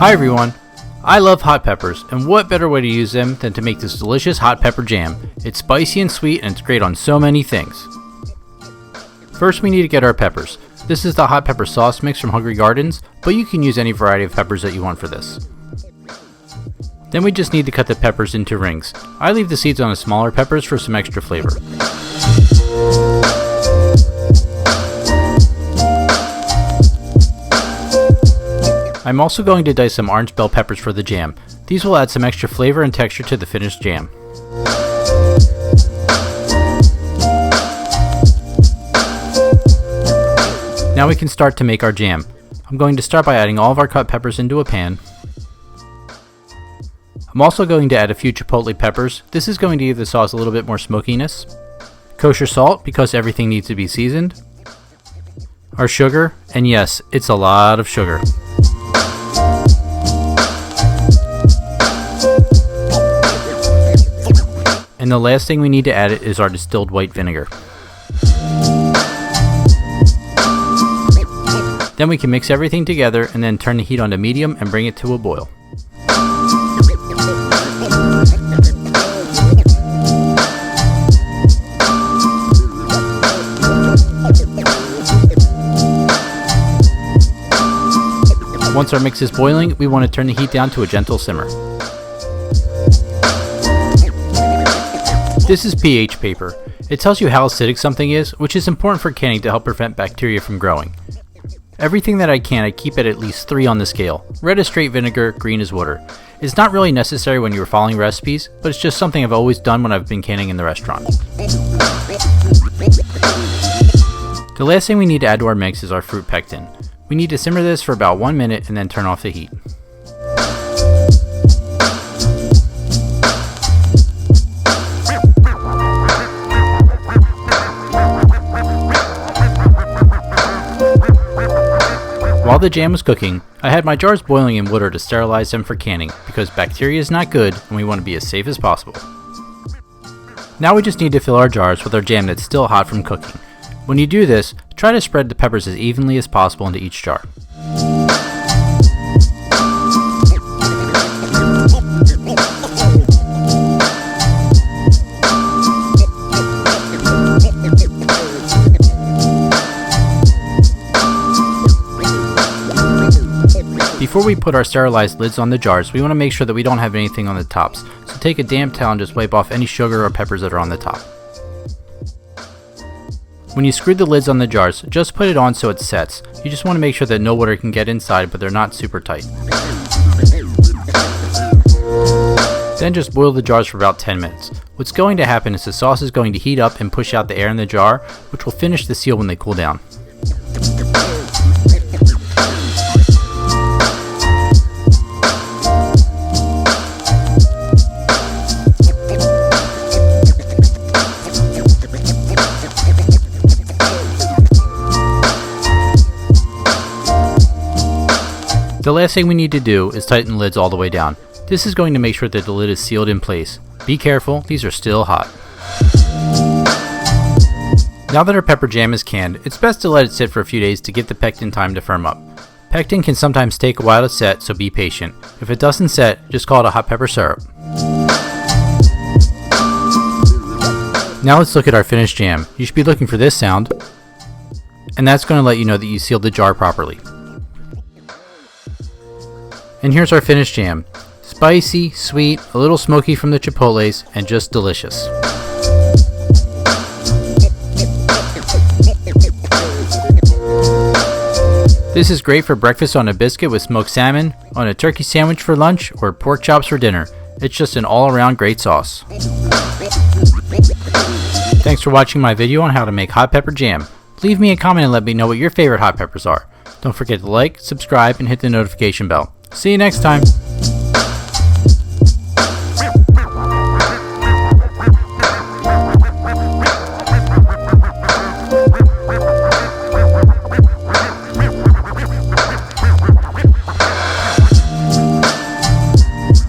Hi everyone! I love hot peppers, and what better way to use them than to make this delicious hot pepper jam. It's spicy and sweet, and it's great on so many things. First we need to get our peppers. This is the hot pepper sauce mix from Hungry Gardens, but you can use any variety of peppers that you want for this. Then we just need to cut the peppers into rings. I leave the seeds on the smaller peppers for some extra flavor. I'm also going to dice some orange bell peppers for the jam. These will add some extra flavor and texture to the finished jam. Now we can start to make our jam. I'm going to start by adding all of our cut peppers into a pan. I'm also going to add a few chipotle peppers. This is going to give the sauce a little bit more smokiness. Kosher salt, because everything needs to be seasoned. Our sugar, and yes, it's a lot of sugar. And the last thing we need to add is our distilled white vinegar. Then we can mix everything together and then turn the heat on to medium and bring it to a boil. Once our mix is boiling, we want to turn the heat down to a gentle simmer. This is pH paper. It tells you how acidic something is, which is important for canning to help prevent bacteria from growing. Everything that I can, I keep at least 3 on the scale. Red is straight vinegar, green is water. It's not really necessary when you're following recipes, but it's just something I've always done when I've been canning in the restaurant. The last thing we need to add to our mix is our fruit pectin. We need to simmer this for about 1 minute and then turn off the heat. While the jam was cooking, I had my jars boiling in water to sterilize them for canning, because bacteria is not good and we want to be as safe as possible. Now we just need to fill our jars with our jam that's still hot from cooking. When you do this, try to spread the peppers as evenly as possible into each jar. Before we put our sterilized lids on the jars, we want to make sure that we don't have anything on the tops, so take a damp towel and just wipe off any sugar or peppers that are on the top. When you screw the lids on the jars, just put it on so it sets. You just want to make sure that no water can get inside, but they're not super tight. Then just boil the jars for about 10 minutes. What's going to happen is the sauce is going to heat up and push out the air in the jar, which will finish the seal when they cool down. The last thing we need to do is tighten the lids all the way down. This is going to make sure that the lid is sealed in place. Be careful, these are still hot. Now that our pepper jam is canned, it's best to let it sit for a few days to give the pectin time to firm up. Pectin can sometimes take a while to set, so be patient. If it doesn't set, just call it a hot pepper syrup. Now let's look at our finished jam. You should be looking for this sound, and that's going to let you know that you sealed the jar properly. And here's our finished jam. Spicy, sweet, a little smoky from the chipotles, and just delicious. This is great for breakfast on a biscuit with smoked salmon, on a turkey sandwich for lunch, or pork chops for dinner. It's just an all-around great sauce. Thanks for watching my video on how to make hot pepper jam. Leave me a comment and let me know what your favorite hot peppers are. Don't forget to like, subscribe, and hit the notification bell. See you next time.